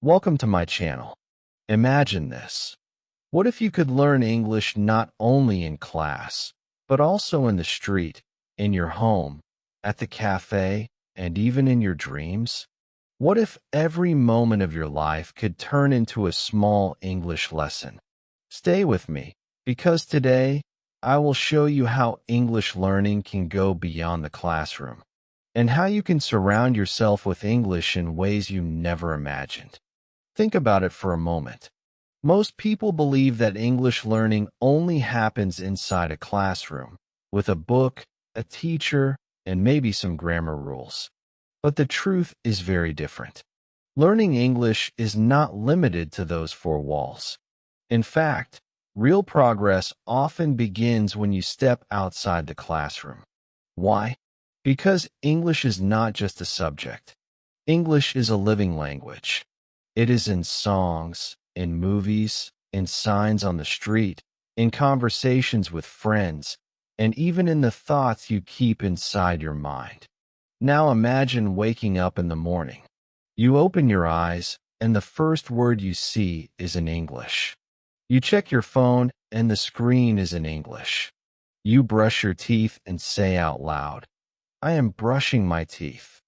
Welcome to my channel. Imagine this. What if you could learn English not only in class, but also in the street, in your home, at the cafe, and even in your dreams? What if every moment of your life could turn into a small English lesson? Stay with me, because today I will show you how English learning can go beyond the classroom, and how you can surround yourself with English in ways you never imagined. Think about it for a moment. Most people believe that English learning only happens inside a classroom, with a book, a teacher, and maybe some grammar rules. But the truth is very different. Learning English is not limited to those four walls. In fact, real progress often begins when you step outside the classroom. Why? Because English is not just a subject. English is a living language. It is in songs, in movies, in signs on the street, in conversations with friends, and even in the thoughts you keep inside your mind. Now imagine waking up in the morning. You open your eyes, and the first word you see is in English. You check your phone, and the screen is in English. You brush your teeth and say out loud, "I am brushing my teeth."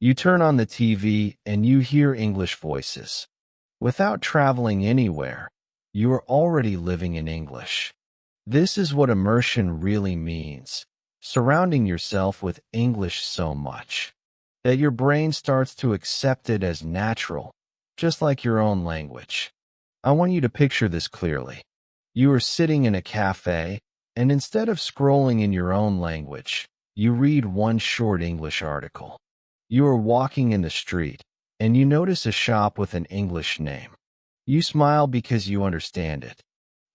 You turn on the TV and you hear English voices. Without traveling anywhere, you are already living in English. This is what immersion really means, surrounding yourself with English so much that your brain starts to accept it as natural, just like your own language. I want you to picture this clearly. You are sitting in a cafe, and instead of scrolling in your own language, you read one short English article. You are walking in the street, and you notice a shop with an English name. You smile because you understand it.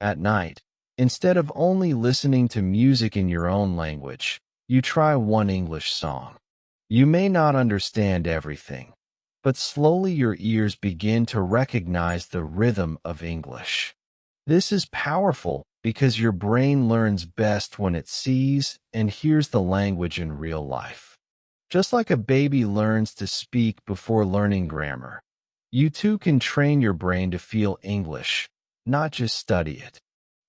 At night, instead of only listening to music in your own language, you try one English song. You may not understand everything, but slowly your ears begin to recognize the rhythm of English. This is powerful because your brain learns best when it sees and hears the language in real life. Just like a baby learns to speak before learning grammar, you too can train your brain to feel English, not just study it.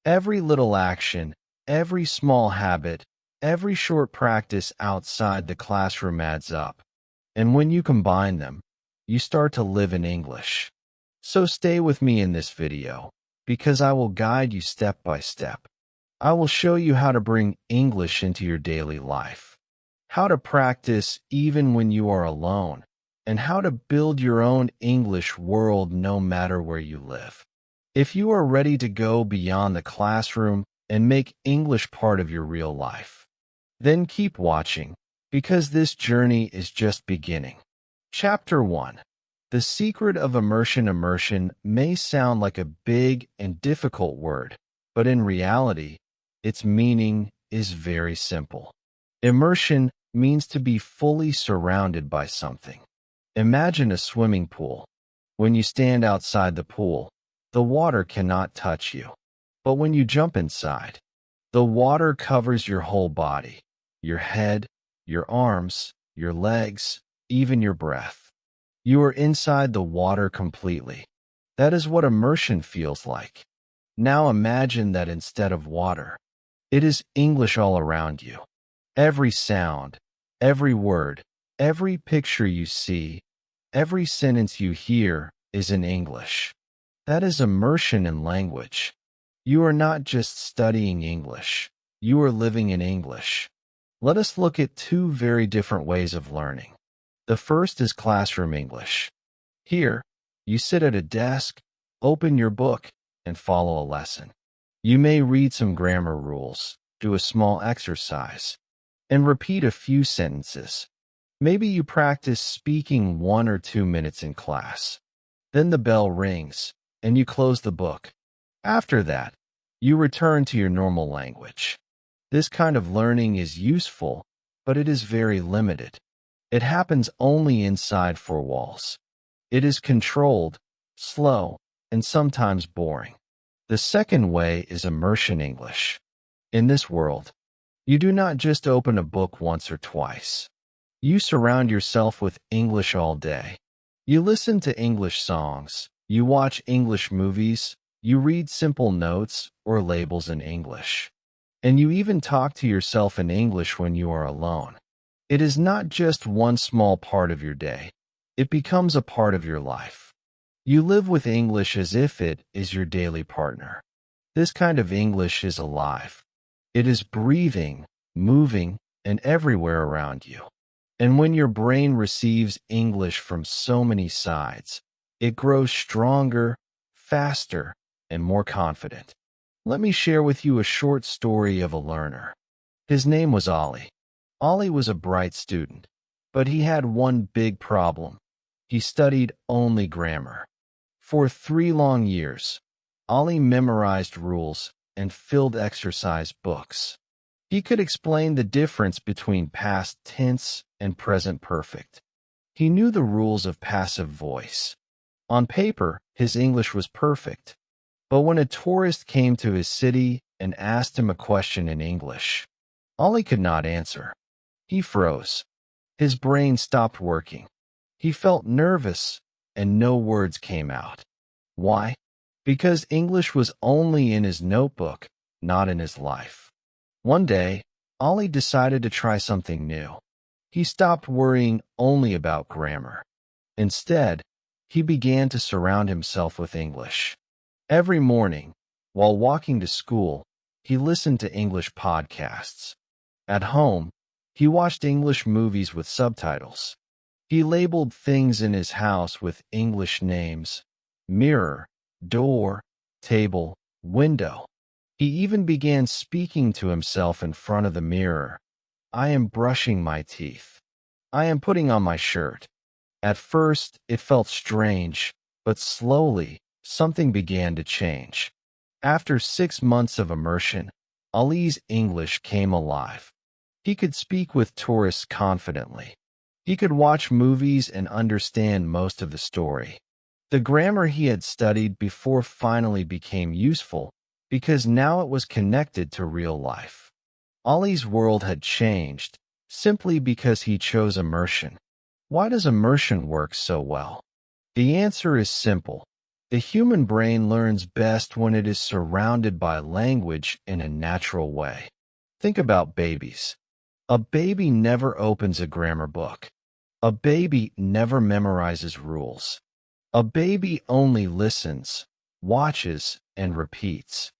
Every little action, every small habit, every short practice outside the classroom adds up. And when you combine them, you start to live in English. So stay with me in this video, because I will guide you step by step. I will show you how to bring English into your daily life, how to practice even when you are alone, and how to build your own English world no matter where you live. If you are ready to go beyond the classroom and make English part of your real life, then keep watching, because this journey is just beginning. Chapter 1. The secret of immersion. Immersion may sound like a big and difficult word, but in reality, its meaning is very simple. Immersion means to be fully surrounded by something. Imagine a swimming pool. When you stand outside the pool, the water cannot touch you. But when you jump inside, the water covers your whole body, your head, your arms, your legs, even your breath. You are inside the water completely. That is what immersion feels like. Now imagine that instead of water, it is English all around you. Every sound, every word, every picture you see, every sentence you hear is in English. That is immersion in language. You are not just studying English, you are living in English. Let us look at two very different ways of learning. The first is classroom English. Here, you sit at a desk, open your book, and follow a lesson. You may read some grammar rules, do a small exercise, and repeat a few sentences. Maybe you practice speaking 1 or 2 minutes in class. Then the bell rings, and you close the book. After that, you return to your normal language. This kind of learning is useful, but it is very limited. It happens only inside four walls. It is controlled, slow, and sometimes boring. The second way is immersion English. In this world, you do not just open a book once or twice. You surround yourself with English all day. You listen to English songs, you watch English movies, you read simple notes or labels in English, and you even talk to yourself in English when you are alone. It is not just one small part of your day. It becomes a part of your life. You live with English as if it is your daily partner. This kind of English is alive. It is breathing, moving, and everywhere around you. And when your brain receives English from so many sides, it grows stronger, faster, and more confident. Let me share with you a short story of a learner. His name was Ollie. Ollie was a bright student, but he had one big problem. He studied only grammar. For 3 long years, Ollie memorized rules and filled exercise books. He could explain the difference between past tense and present perfect. He knew the rules of passive voice. On paper, his English was perfect. But when a tourist came to his city and asked him a question in English, Ollie could not answer. He froze. His brain stopped working. He felt nervous, and no words came out. Why? Because English was only in his notebook, not in his life. One day, Ollie decided to try something new. He stopped worrying only about grammar. Instead, he began to surround himself with English. Every morning, while walking to school, he listened to English podcasts. At home, he watched English movies with subtitles. He labeled things in his house with English names: mirror, door, table, window. He even began speaking to himself in front of the mirror. I am brushing my teeth. I am putting on my shirt. At first, it felt strange, but slowly, something began to change. After 6 months of immersion, Ali's English came alive. He could speak with tourists confidently. He could watch movies and understand most of the story. The grammar he had studied before finally became useful because now it was connected to real life. Ali's world had changed simply because he chose immersion. Why does immersion work so well? The answer is simple. The human brain learns best when it is surrounded by language in a natural way. Think about babies. A baby never opens a grammar book. A baby never memorizes rules. A baby only listens, watches, and repeats.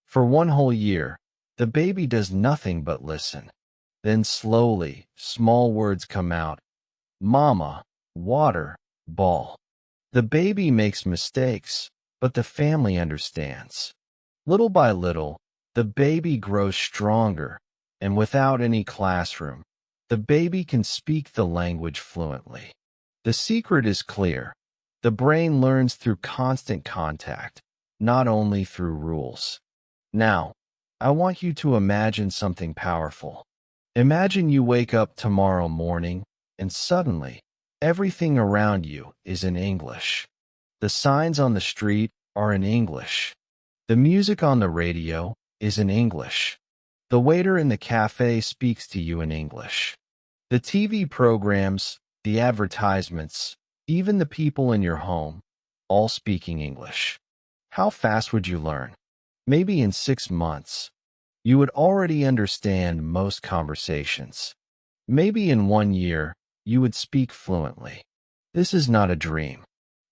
For 1 whole year, the baby does nothing but listen. Then slowly, small words come out. Mama, water, ball. The baby makes mistakes, but the family understands. Little by little, the baby grows stronger, and without any classroom, the baby can speak the language fluently. The secret is clear. The brain learns through constant contact, not only through rules. Now, I want you to imagine something powerful. Imagine you wake up tomorrow morning, and suddenly, everything around you is in English. The signs on the street are in English. The music on the radio is in English. The waiter in the cafe speaks to you in English. The TV programs, the advertisements, even the people in your home, all speaking English. How fast would you learn? Maybe in 6 months. You would already understand most conversations. Maybe in 1 year, you would speak fluently. This is not a dream.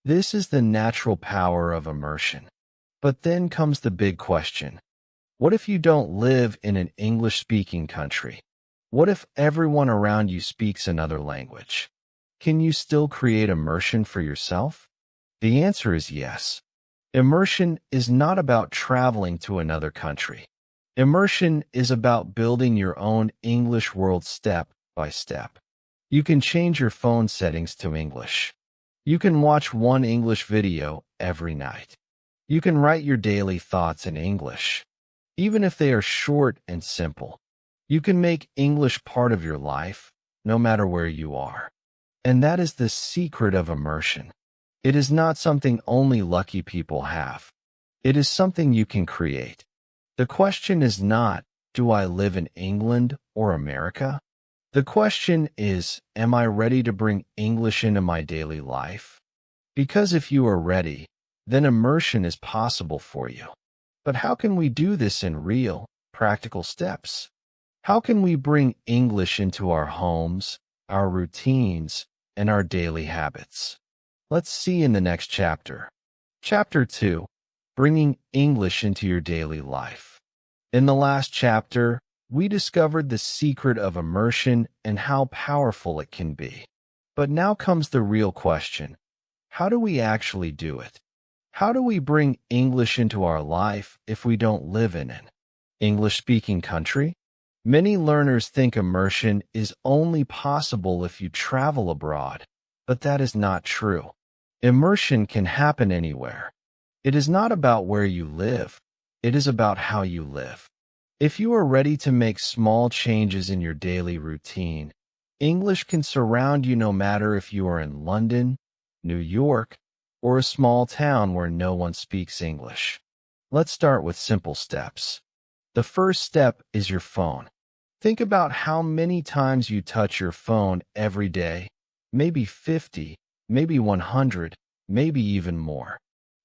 This is the natural power of immersion. But then comes the big question. What if you don't live in an English-speaking country? What if everyone around you speaks another language? Can you still create immersion for yourself? The answer is yes. Immersion is not about traveling to another country. Immersion is about building your own English world step by step. You can change your phone settings to English. You can watch one English video every night. You can write your daily thoughts in English. Even if they are short and simple, you can make English part of your life, no matter where you are. And that is the secret of immersion. It is not something only lucky people have. It is something you can create. The question is not, do I live in England or America? The question is, am I ready to bring English into my daily life? Because if you are ready, then immersion is possible for you. But how can we do this in real, practical steps? How can we bring English into our homes, our routines, and our daily habits? Let's see in the next chapter. Chapter 2, Bringing English into Your Daily Life. In the last chapter, we discovered the secret of immersion and how powerful it can be. But now comes the real question. How do we actually do it? How do we bring English into our life if we don't live in an English-speaking country? Many learners think immersion is only possible if you travel abroad, but that is not true. Immersion can happen anywhere. It is not about where you live. It is about how you live. If you are ready to make small changes in your daily routine, English can surround you no matter if you are in London, New York, or a small town where no one speaks English. Let's start with simple steps. The first step is your phone. Think about how many times you touch your phone every day. Maybe 50, maybe 100, maybe even more.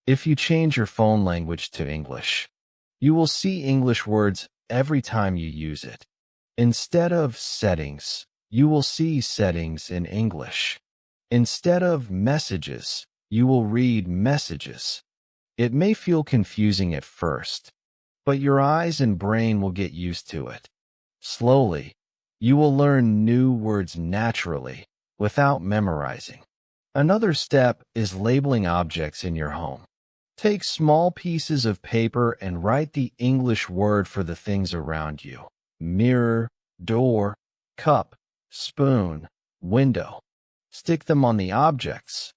If you change your phone language to English, you will see English words every time you use it. Instead of settings, you will see settings in English. Instead of messages, you will read messages. It may feel confusing at first, but your eyes and brain will get used to it. Slowly, you will learn new words naturally, without memorizing. Another step is labeling objects in your home. Take small pieces of paper and write the English word for the things around you. Mirror, door, cup, spoon, window. Stick them on the objects.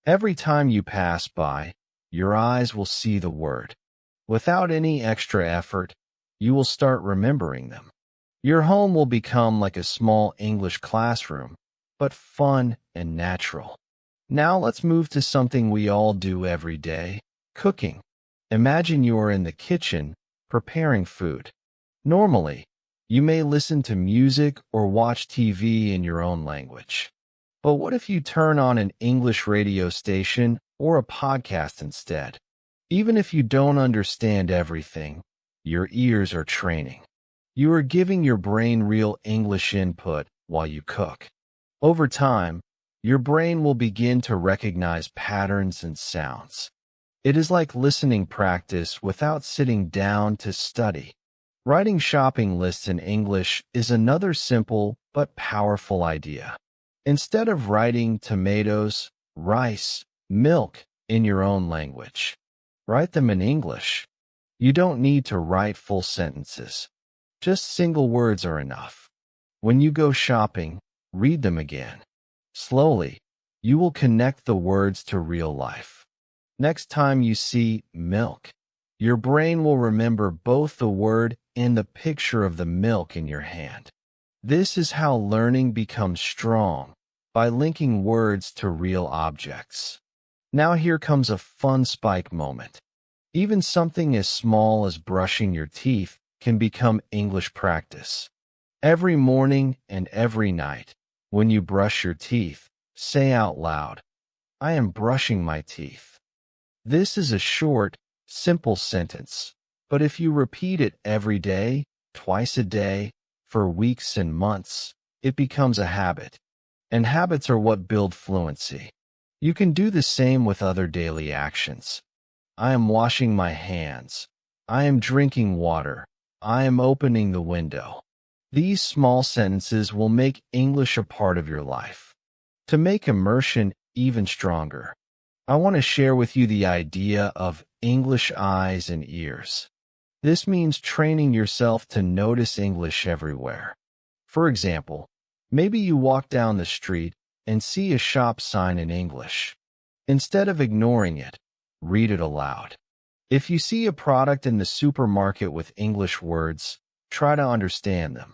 Every time you pass by, your eyes will see the word. Without any extra effort, you will start remembering them. Your home will become like a small English classroom, but fun and natural. Now let's move to something we all do every day, cooking. Imagine you are in the kitchen, preparing food. Normally, you may listen to music or watch TV in your own language. But what if you turn on an English radio station or a podcast instead? Even if you don't understand everything, your ears are training. You are giving your brain real English input while you cook. Over time, your brain will begin to recognize patterns and sounds. It is like listening practice without sitting down to study. Writing shopping lists in English is another simple but powerful idea. Instead of writing tomatoes, rice, milk in your own language, write them in English. You don't need to write full sentences. Just single words are enough. When you go shopping, read them again. Slowly, you will connect the words to real life. Next time you see milk, your brain will remember both the word and the picture of the milk in your hand. This is how learning becomes strong, by linking words to real objects. Now here comes a fun spike moment. Even something as small as brushing your teeth can become English practice. Every morning and every night, when you brush your teeth, say out loud, "I am brushing my teeth." This is a short, simple sentence, but if you repeat it every day, twice a day, for weeks and months, it becomes a habit. And habits are what build fluency. You can do the same with other daily actions. I am washing my hands. I am drinking water. I am opening the window. These small sentences will make English a part of your life. To make immersion even stronger, I want to share with you the idea of English eyes and ears. This means training yourself to notice English everywhere. For example, maybe you walk down the street and see a shop sign in English. Instead of ignoring it, read it aloud. If you see a product in the supermarket with English words, try to understand them.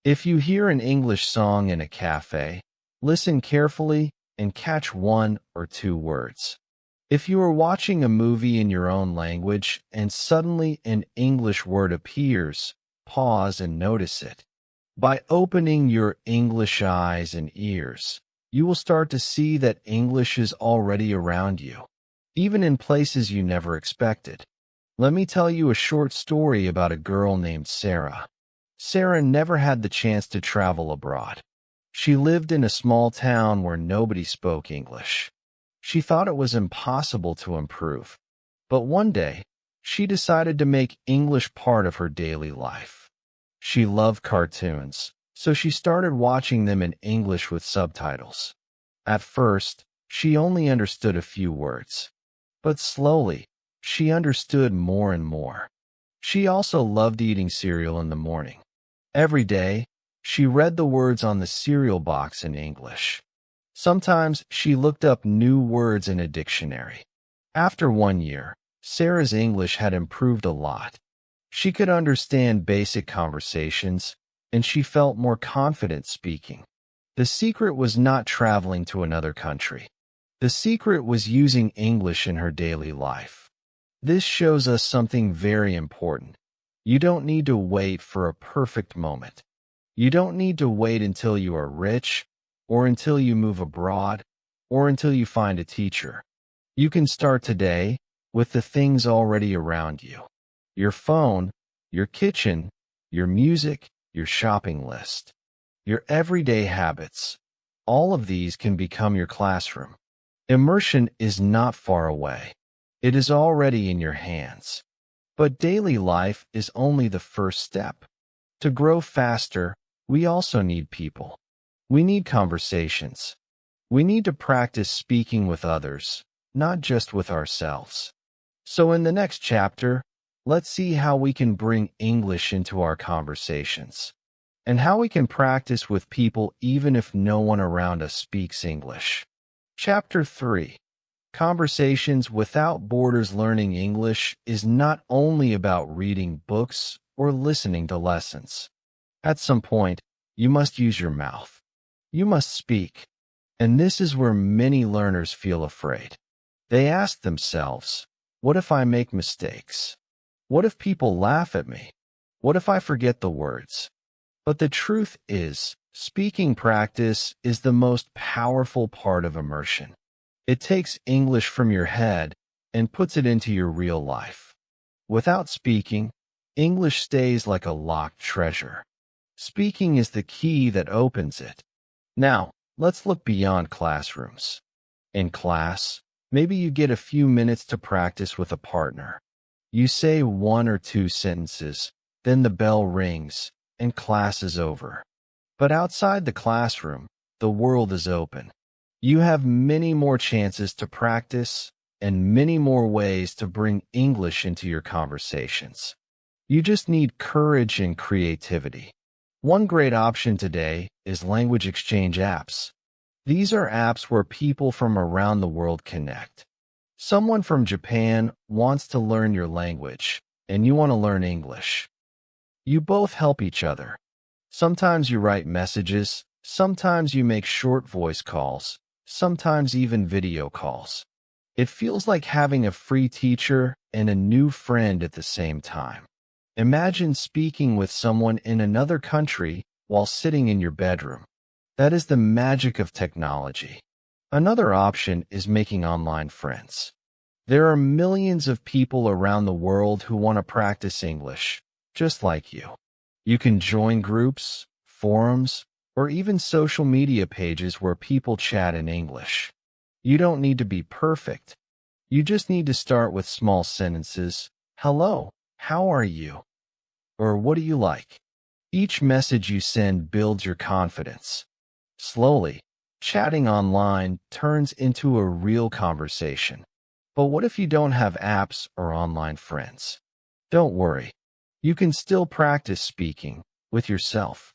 If you hear an English song in a cafe, listen carefully and catch one or two words. If you are watching a movie in your own language and suddenly an English word appears, pause and notice it. By opening your English eyes and ears, you will start to see that English is already around you, even in places you never expected. Let me tell you a short story about a girl named Sarah. Sarah never had the chance to travel abroad. She lived in a small town where nobody spoke English. She thought it was impossible to improve. But one day, she decided to make English part of her daily life. She loved cartoons, so she started watching them in English with subtitles. At first, she only understood a few words. But slowly, she understood more and more. She also loved eating cereal in the morning. Every day, she read the words on the cereal box in English. Sometimes she looked up new words in a dictionary. After 1 year, Sarah's English had improved a lot. She could understand basic conversations, and she felt more confident speaking. The secret was not traveling to another country. The secret was using English in her daily life. This shows us something very important. You don't need to wait for a perfect moment. You don't need to wait until you are rich, or until you move abroad, or until you find a teacher. You can start today with the things already around you. Your phone, your kitchen, your music, your shopping list, your everyday habits. All of these can become your classroom. Immersion is not far away. It is already in your hands. But daily life is only the first step. To grow faster, we also need people. We need conversations. We need to practice speaking with others, not just with ourselves. So in the next chapter, let's see how we can bring English into our conversations, and how we can practice with people even if no one around us speaks English. Chapter 3. Conversations Without Borders. Learning English is not only about reading books or listening to lessons. At some point, you must use your mouth. You must speak. And this is where many learners feel afraid. They ask themselves, what if I make mistakes? What if people laugh at me? What if I forget the words? But the truth is, speaking practice is the most powerful part of immersion. It takes English from your head and puts it into your real life. Without speaking, English stays like a locked treasure. Speaking is the key that opens it. Now, let's look beyond classrooms. In class, maybe you get a few minutes to practice with a partner. You say 1 or 2 sentences, then the bell rings, and class is over. But outside the classroom, the world is open. You have many more chances to practice and many more ways to bring English into your conversations. You just need courage and creativity. One great option today is language exchange apps. These are apps where people from around the world connect. Someone from Japan wants to learn your language, and you want to learn English. You both help each other. Sometimes you write messages, sometimes you make short voice calls, sometimes even video calls. It feels like having a free teacher and a new friend at the same time. Imagine speaking with someone in another country while sitting in your bedroom. That is the magic of technology. Another option is making online friends. There are millions of people around the world who want to practice English, just like you. You can join groups, forums, or even social media pages where people chat in English. You don't need to be perfect. You just need to start with small sentences. Hello, how are you? Or what do you like? Each message you send builds your confidence. Slowly, chatting online turns into a real conversation. But what if you don't have apps or online friends? Don't worry. You can still practice speaking with yourself.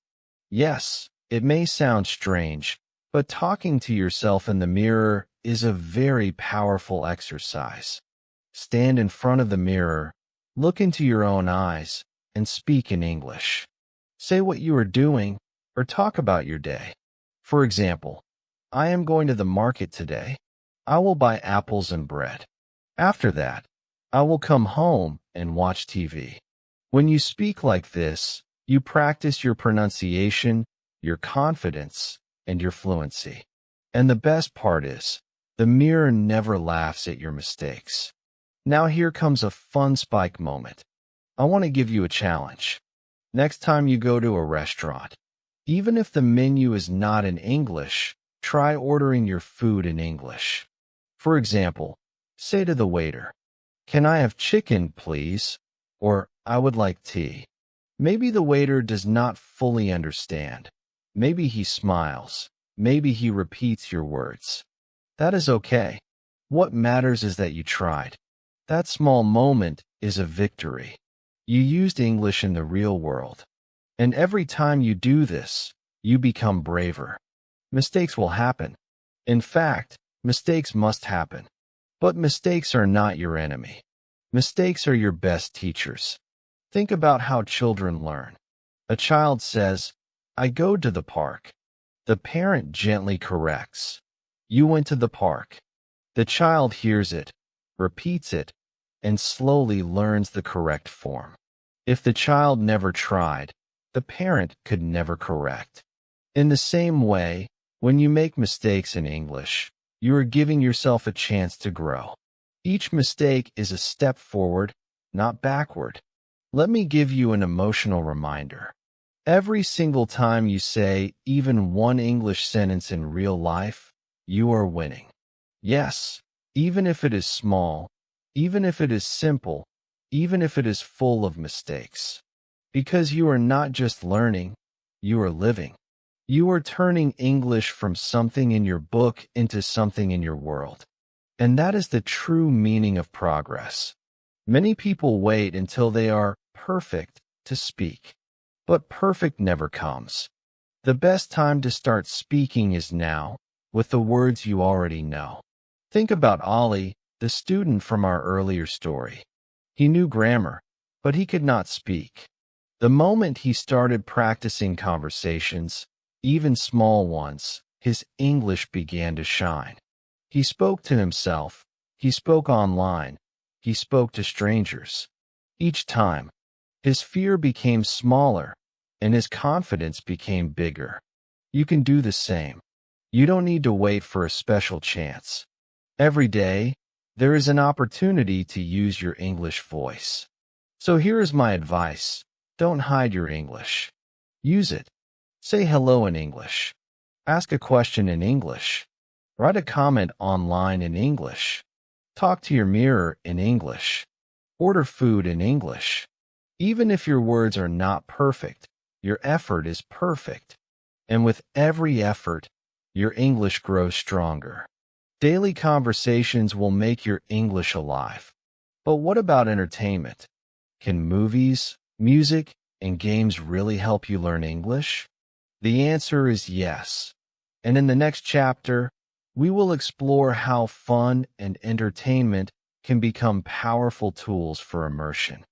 Yes, it may sound strange, but talking to yourself in the mirror is a very powerful exercise. Stand in front of the mirror, look into your own eyes, and speak in English. Say what you are doing or talk about your day. For example, I am going to the market today. I will buy apples and bread. After that, I will come home and watch TV. When you speak like this, you practice your pronunciation, your confidence, and your fluency. And the best part is, the mirror never laughs at your mistakes. Now here comes a fun spike moment. I want to give you a challenge. Next time you go to a restaurant, even if the menu is not in English, try ordering your food in English. For example, say to the waiter, "Can I have chicken, please?" Or, "I would like tea." Maybe the waiter does not fully understand. Maybe he smiles. Maybe he repeats your words. That is okay. What matters is that you tried. That small moment is a victory. You used English in the real world. And every time you do this, you become braver. Mistakes will happen. In fact, mistakes must happen. But mistakes are not your enemy. Mistakes are your best teachers. Think about how children learn. A child says, "I go to the park." The parent gently corrects, "You went to the park." The child hears it, repeats it, and slowly learns the correct form. If the child never tried, the parent could never correct. In the same way, when you make mistakes in English, you are giving yourself a chance to grow. Each mistake is a step forward, not backward. Let me give you an emotional reminder. Every single time you say even one English sentence in real life, you are winning. Yes, even if it is small, even if it is simple, even if it is full of mistakes. Because you are not just learning, you are living. You are turning English from something in your book into something in your world. And that is the true meaning of progress. Many people wait until they are perfect to speak. But perfect never comes. The best time to start speaking is now, with the words you already know. Think about Ollie, the student from our earlier story. He knew grammar, but he could not speak. The moment he started practicing conversations, even small ones, his English began to shine. He spoke to himself, he spoke online, he spoke to strangers. Each time, his fear became smaller, and his confidence became bigger. You can do the same. You don't need to wait for a special chance. Every day, there is an opportunity to use your English voice. So here is my advice. Don't hide your English. Use it. Say hello in English. Ask a question in English. Write a comment online in English. Talk to your mirror in English. Order food in English. Even if your words are not perfect, your effort is perfect. And with every effort, your English grows stronger. Daily conversations will make your English alive. But what about entertainment? Can movies, music, and games really help you learn English? The answer is yes. And in the next chapter, we will explore how fun and entertainment can become powerful tools for immersion.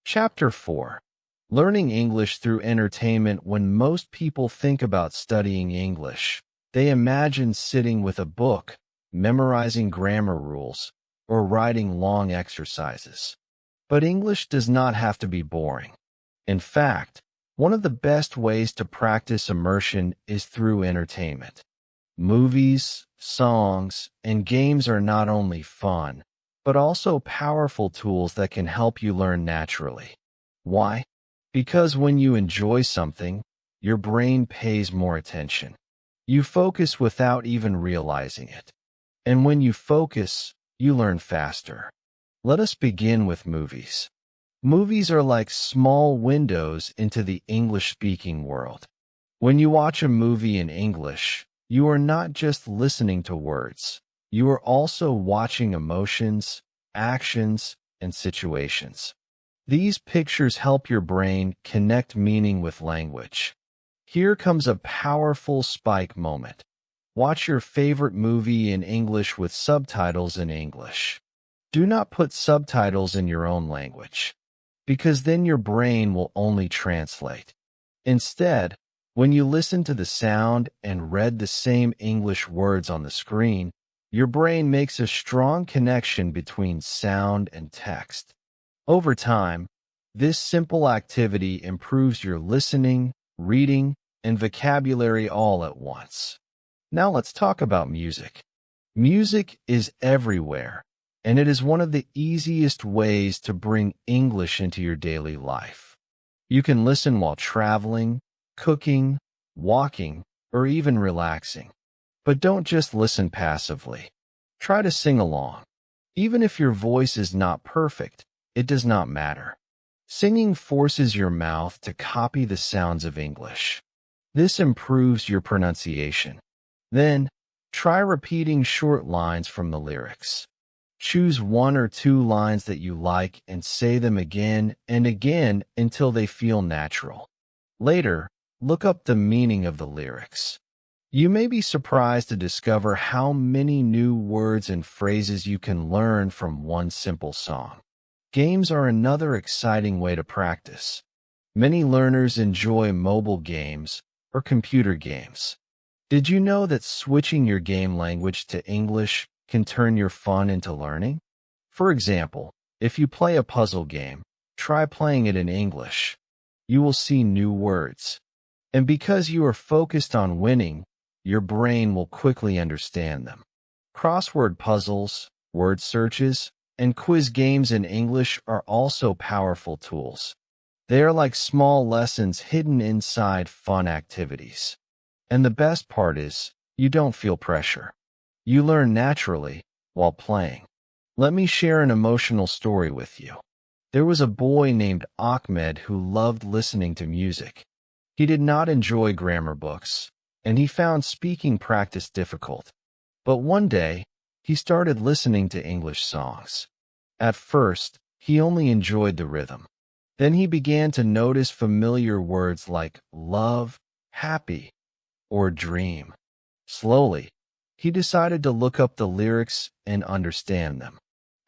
Chapter 4. Learning English through entertainment. When most people think about studying English, they imagine sitting with a book, memorizing grammar rules, or writing long exercises. But English does not have to be boring. In fact, one of the best ways to practice immersion is through entertainment. Movies, songs, and games are not only fun, but also powerful tools that can help you learn naturally. Why? Because when you enjoy something, your brain pays more attention. You focus without even realizing it. And when you focus, you learn faster. Let us begin with movies. Movies are like small windows into the English-speaking world. When you watch a movie in English, you are not just listening to words. You are also watching emotions, actions, and situations. These pictures help your brain connect meaning with language. Here comes a powerful spike moment. Watch your favorite movie in English with subtitles in English. Do not put subtitles in your own language, because then your brain will only translate. Instead, when you listen to the sound and read the same English words on the screen, your brain makes a strong connection between sound and text. Over time, this simple activity improves your listening, reading, and vocabulary all at once. Now let's talk about music. Music is everywhere, and it is one of the easiest ways to bring English into your daily life. You can listen while traveling, cooking, walking, or even relaxing. But don't just listen passively. Try to sing along. Even if your voice is not perfect, it does not matter. Singing forces your mouth to copy the sounds of English. This improves your pronunciation. Then, try repeating short lines from the lyrics. Choose one or two lines that you like and say them again and again until they feel natural. Later, look up the meaning of the lyrics. You may be surprised to discover how many new words and phrases you can learn from one simple song. Games are another exciting way to practice. Many learners enjoy mobile games or computer games. Did you know that switching your game language to English can turn your fun into learning? For example, if you play a puzzle game, try playing it in English. You will see new words. And because you are focused on winning, your brain will quickly understand them. Crossword puzzles, word searches, and quiz games in English are also powerful tools. They are like small lessons hidden inside fun activities. And the best part is, you don't feel pressure. You learn naturally while playing. Let me share an emotional story with you. There was a boy named Ahmed who loved listening to music. He did not enjoy grammar books, and he found speaking practice difficult. But one day, he started listening to English songs. At first, he only enjoyed the rhythm. Then he began to notice familiar words like love, happy, or dream. Slowly, he decided to look up the lyrics and understand them.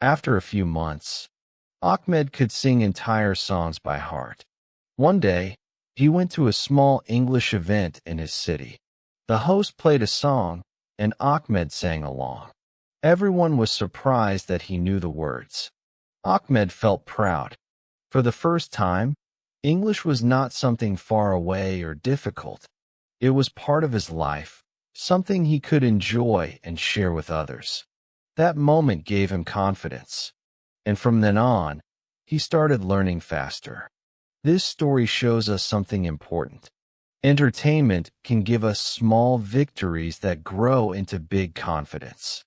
After a few months, Ahmed could sing entire songs by heart. One day, he went to a small English event in his city. The host played a song, and Ahmed sang along. Everyone was surprised that he knew the words. Ahmed felt proud. For the first time, English was not something far away or difficult. It was part of his life, something he could enjoy and share with others. That moment gave him confidence. And from then on, he started learning faster. This story shows us something important. Entertainment can give us small victories that grow into big confidence.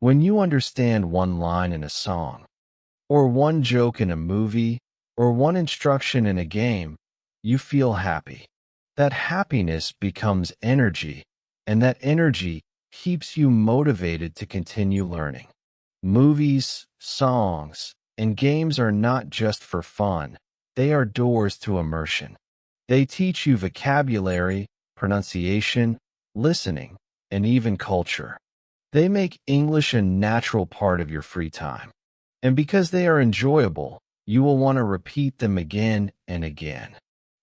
When you understand one line in a song, or one joke in a movie, or one instruction in a game, you feel happy. That happiness becomes energy, and that energy keeps you motivated to continue learning. Movies, songs, and games are not just for fun. They are doors to immersion. They teach you vocabulary, pronunciation, listening, and even culture. They make English a natural part of your free time. And because they are enjoyable, you will want to repeat them again and again.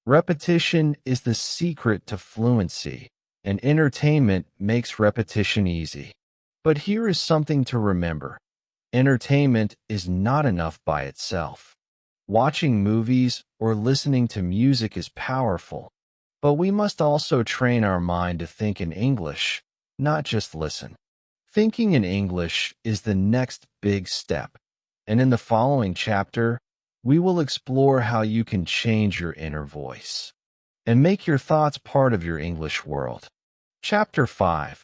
Repetition is the secret to fluency, and entertainment makes repetition easy. But here is something to remember. Entertainment is not enough by itself. Watching movies or listening to music is powerful, but we must also train our mind to think in English, not just listen. Thinking in English is the next big step, and in the following chapter, we will explore how you can change your inner voice and make your thoughts part of your English world. Chapter 5.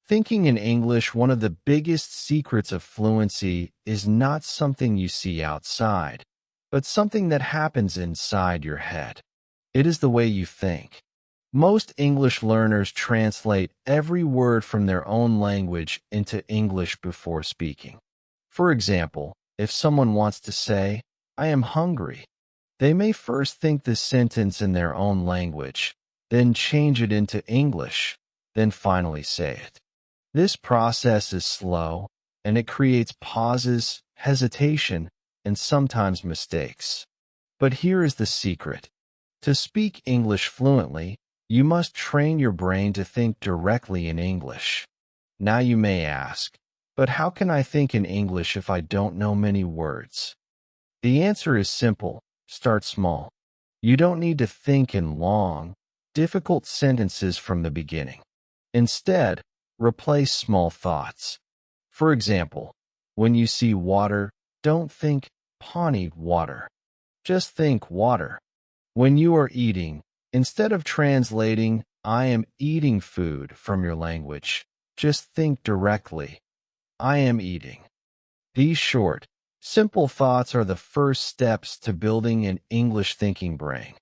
Thinking in English, one of the biggest secrets of fluency is not something you see outside, but something that happens inside your head. It is the way you think. Most English learners translate every word from their own language into English before speaking. For example, if someone wants to say, "I am hungry," they may first think the sentence in their own language, then change it into English, then finally say it. This process is slow, and it creates pauses, hesitation, and sometimes mistakes. But here is the secret. To speak English fluently, you must train your brain to think directly in English. Now you may ask, but how can I think in English if I don't know many words? The answer is simple. Start small. You don't need to think in long, difficult sentences from the beginning. Instead, Replace small thoughts. For example, when you see water, don't think "Pawnee water." Just think water. When you are eating, instead of translating "I am eating food" from your language, just think directly, "I am eating." These short, simple thoughts are the first steps to building an English thinking brain.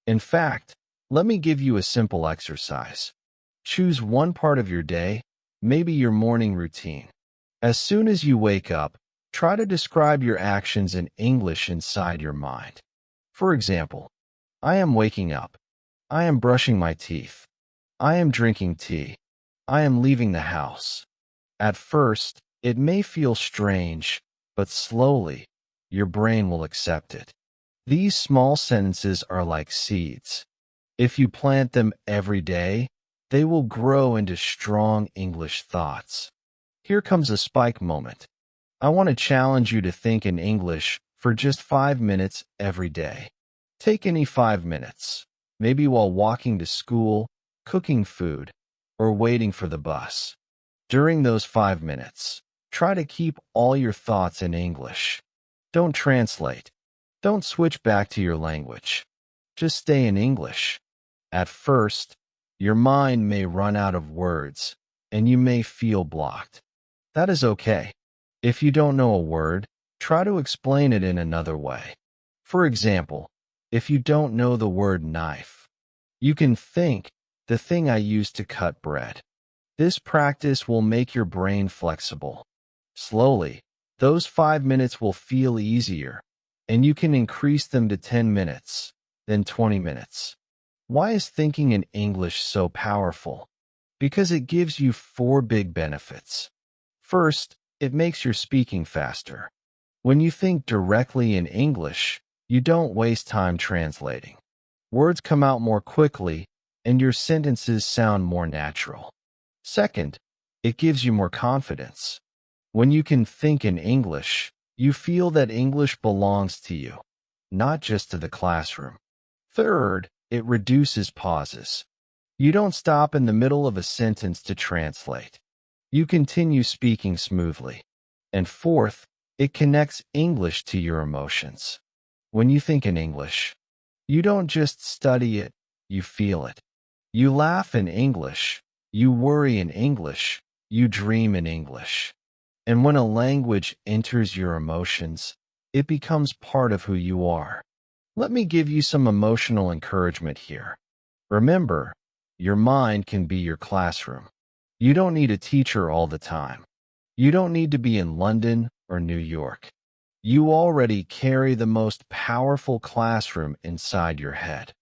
In fact, let me give you a simple exercise. Choose one part of your day, maybe your morning routine. As soon as you wake up, try to describe your actions in English inside your mind. For example, I am waking up. I am brushing my teeth. I am drinking tea. I am leaving the house. At first, it may feel strange, but slowly, your brain will accept it. These small sentences are like seeds. If you plant them every day, they will grow into strong English thoughts. Here comes a spike moment. I want to challenge you to think in English for just 5 minutes every day. Take any 5 minutes, maybe while walking to school, cooking food, or waiting for the bus. During those 5 minutes, try to keep all your thoughts in English. Don't translate. Don't switch back to your language. Just stay in English. At first, your mind may run out of words, and you may feel blocked. That is okay. If you don't know a word, try to explain it in another way. For example, if you don't know the word knife, you can think, "the thing I use to cut bread." This practice will make your brain flexible. Slowly, those 5 minutes will feel easier, and you can increase them to 10 minutes, then 20 minutes. Why is thinking in English so powerful? Because it gives you 4 big benefits. First, it makes your speaking faster. When you think directly in English, you don't waste time translating. Words come out more quickly, and your sentences sound more natural. Second, it gives you more confidence. When you can think in English, you feel that English belongs to you, not just to the classroom. Third, it reduces pauses. You don't stop in the middle of a sentence to translate. You continue speaking smoothly. And fourth, it connects English to your emotions. When you think in English, you don't just study it, you feel it. You laugh in English, you worry in English, you dream in English. And when a language enters your emotions, it becomes part of who you are. Let me give you some emotional encouragement here. Remember, your mind can be your classroom. You don't need a teacher all the time. You don't need to be in London or New York. You already carry the most powerful classroom inside your head.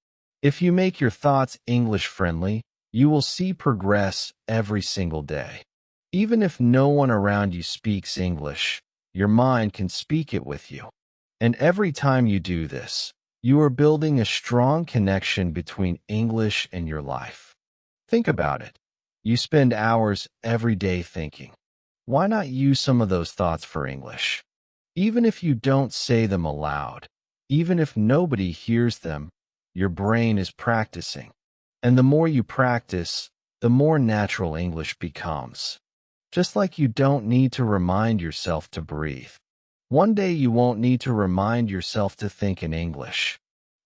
If you make your thoughts English-friendly, you will see progress every single day. Even if no one around you speaks English, your mind can speak it with you. And every time you do this, you are building a strong connection between English and your life. Think about it. You spend hours every day thinking. Why not use some of those thoughts for English? Even if you don't say them aloud, even if nobody hears them, your brain is practicing. And the more you practice, the more natural English becomes. Just like you don't need to remind yourself to breathe. One day you won't need to remind yourself to think in English.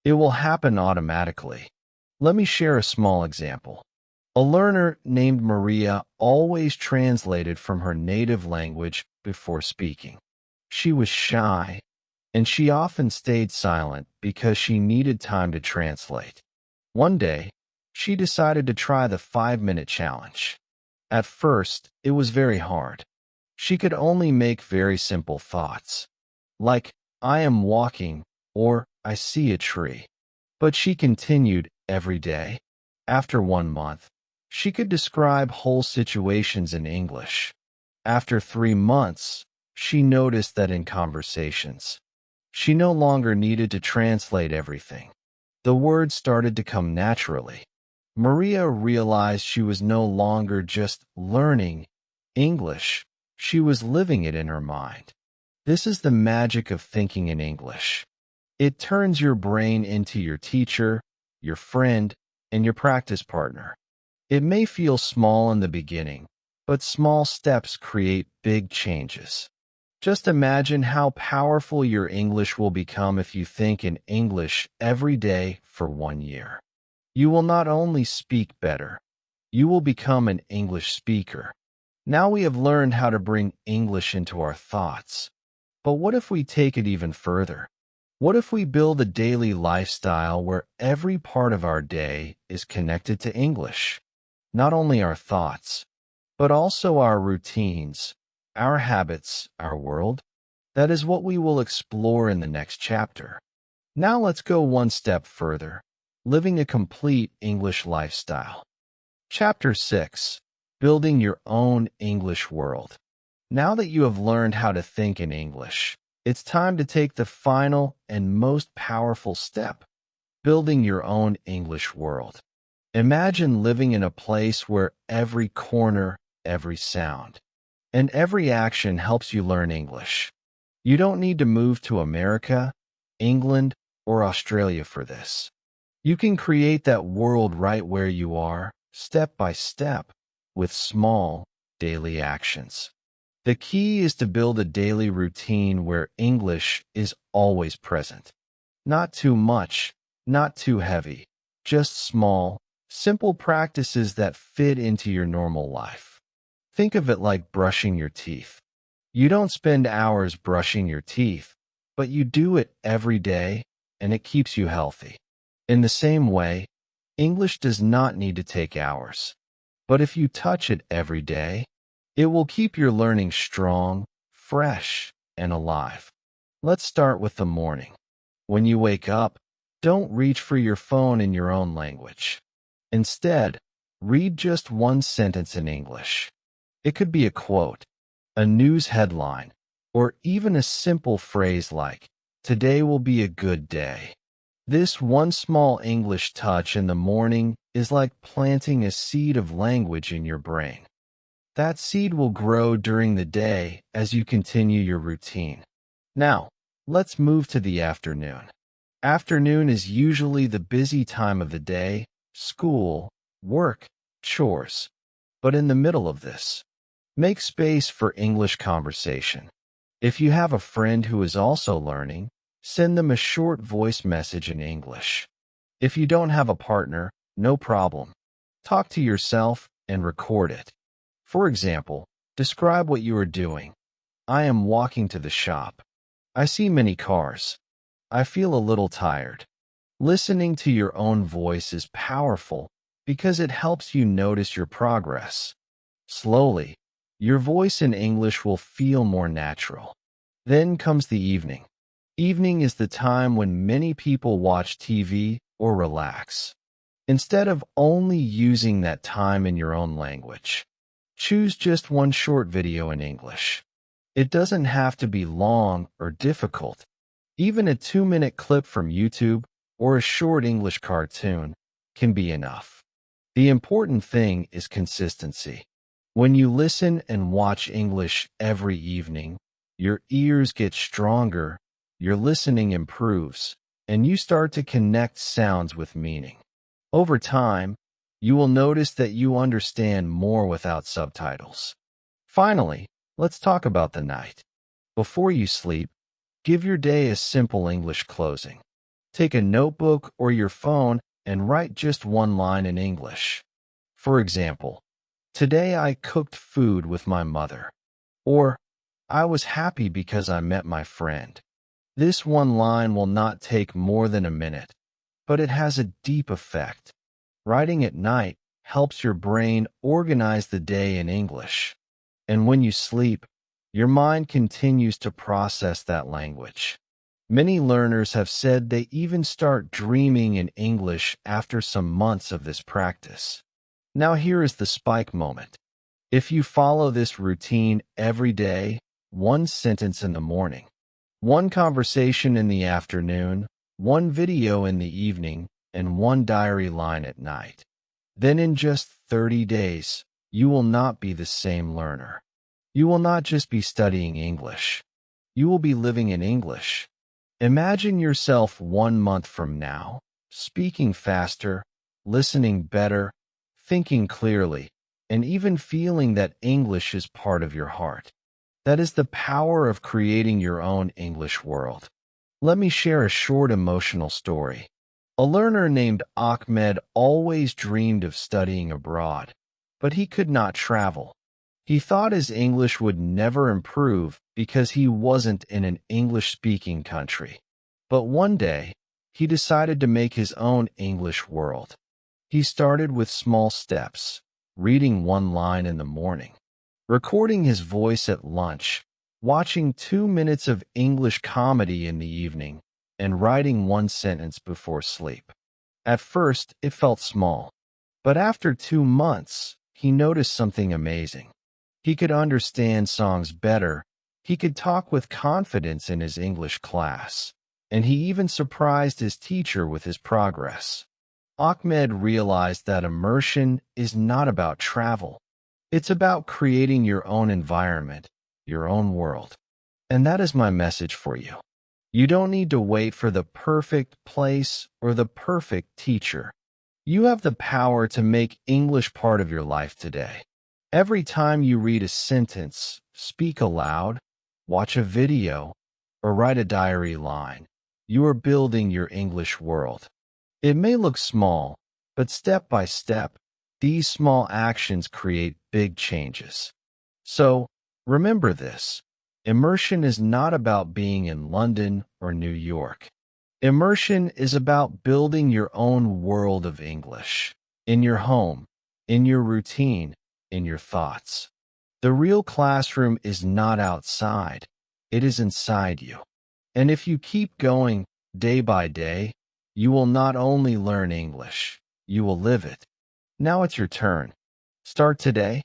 It will happen automatically. Let me share a small example. A learner named Maria always translated from her native language before speaking. She was shy, and she often stayed silent because she needed time to translate. One day, she decided to try the 5-minute challenge. At first, it was very hard. She could only make very simple thoughts, like, "I am walking," or "I see a tree." But she continued every day. After 1 month, she could describe whole situations in English. After 3 months, she noticed that in conversations, she no longer needed to translate everything. The words started to come naturally. Maria realized she was no longer just learning English, she was living it in her mind. This is the magic of thinking in English. It turns your brain into your teacher, your friend, and your practice partner. It may feel small in the beginning, but small steps create big changes. Just imagine how powerful your English will become if you think in English every day for 1 year. You will not only speak better, you will become an English speaker. Now we have learned how to bring English into our thoughts. But what if we take it even further? What if we build a daily lifestyle where every part of our day is connected to English? Not only our thoughts, but also our routines, our habits, our world. That is what we will explore in the next chapter. Now let's go one step further, living a complete English lifestyle. Chapter 6. Building your own English world. Now that you have learned how to think in English, it's time to take the final and most powerful step, building your own English world. Imagine living in a place where every corner, every sound, and every action helps you learn English. You don't need to move to America, England, or Australia for this. You can create that world right where you are, step by step, with small, daily actions. The key is to build a daily routine where English is always present. Not too much, not too heavy, just small, simple practices that fit into your normal life. Think of it like brushing your teeth. You don't spend hours brushing your teeth, but you do it every day, and it keeps you healthy. In the same way, English does not need to take hours. But if you touch it every day, it will keep your learning strong, fresh, and alive. Let's start with the morning. When you wake up, don't reach for your phone in your own language. Instead, read just one sentence in English. It could be a quote, a news headline, or even a simple phrase like, "Today will be a good day." This one small English touch in the morning is like planting a seed of language in your brain. That seed will grow during the day as you continue your routine. Now, let's move to the afternoon. Afternoon is usually the busy time of the day, school, work, chores. But in the middle of this, make space for English conversation. If you have a friend who is also learning, send them a short voice message in English. If you don't have a partner, no problem. Talk to yourself and record it. For example, describe what you are doing. I am walking to the shop. I see many cars. I feel a little tired. Listening to your own voice is powerful because it helps you notice your progress. Slowly, your voice in English will feel more natural. Then comes the evening. Evening is the time when many people watch TV or relax. Instead of only using that time in your own language, choose just one short video in English. It doesn't have to be long or difficult. Even a 2-minute clip from YouTube or a short English cartoon can be enough. The important thing is consistency. When you listen and watch English every evening, your ears get stronger, your listening improves, and you start to connect sounds with meaning. Over time, you will notice that you understand more without subtitles. Finally, let's talk about the night. Before you sleep, give your day a simple English closing. Take a notebook or your phone and write just one line in English. For example, "Today I cooked food with my mother," or "I was happy because I met my friend." This one line will not take more than a minute, but it has a deep effect. Writing at night helps your brain organize the day in English. And when you sleep, your mind continues to process that language. Many learners have said they even start dreaming in English after some months of this practice. Now here is the spike moment. If you follow this routine every day, one sentence in the morning, one conversation in the afternoon, one video in the evening, and one diary line at night, then in just 30 days, you will not be the same learner. You will not just be studying English. You will be living in English. Imagine yourself 1 month from now, speaking faster, listening better, thinking clearly, and even feeling that English is part of your heart. That is the power of creating your own English world. Let me share a short emotional story. A learner named Ahmed always dreamed of studying abroad, but he could not travel. He thought his English would never improve because he wasn't in an English-speaking country. But one day, he decided to make his own English world. He started with small steps, reading one line in the morning, recording his voice at lunch, watching 2 minutes of English comedy in the evening, and writing one sentence before sleep. At first, it felt small, but after 2 months, he noticed something amazing. He could understand songs better, he could talk with confidence in his English class, and he even surprised his teacher with his progress. Ahmed realized that immersion is not about travel. It's about creating your own environment, your own world. And that is my message for you. You don't need to wait for the perfect place or the perfect teacher. You have the power to make English part of your life today. Every time you read a sentence, speak aloud, watch a video, or write a diary line, you are building your English world. It may look small, but step by step, these small actions create big changes. So, remember this. Immersion is not about being in London or New York. Immersion is about building your own world of English, in your home, in your routine, in your thoughts. The real classroom is not outside, it is inside you. And if you keep going day by day, you will not only learn English, you will live it. Now it's your turn. Start today.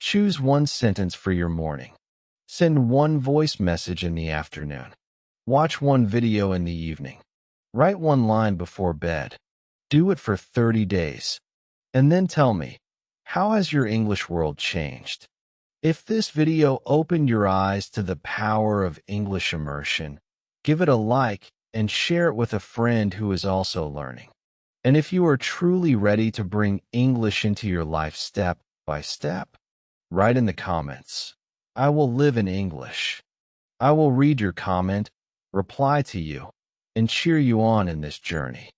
Choose one sentence for your morning. Send one voice message in the afternoon. Watch one video in the evening. Write one line before bed. Do it for 30 days. And then tell me, how has your English world changed? If this video opened your eyes to the power of English immersion, give it a like and share it with a friend who is also learning. And if you are truly ready to bring English into your life step by step, write in the comments, I will live in English. I will read your comment, reply to you, and cheer you on in this journey.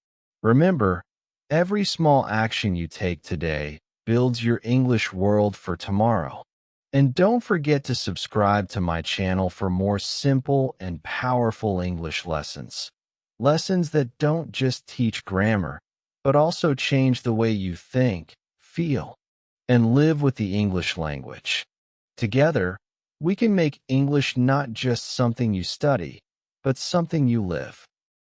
Remember, every small action you take today builds your English world for tomorrow. And don't forget to subscribe to my channel for more simple and powerful English lessons. Lessons that don't just teach grammar, but also change the way you think, feel, and live with the English language. Together, we can make English not just something you study, but something you live.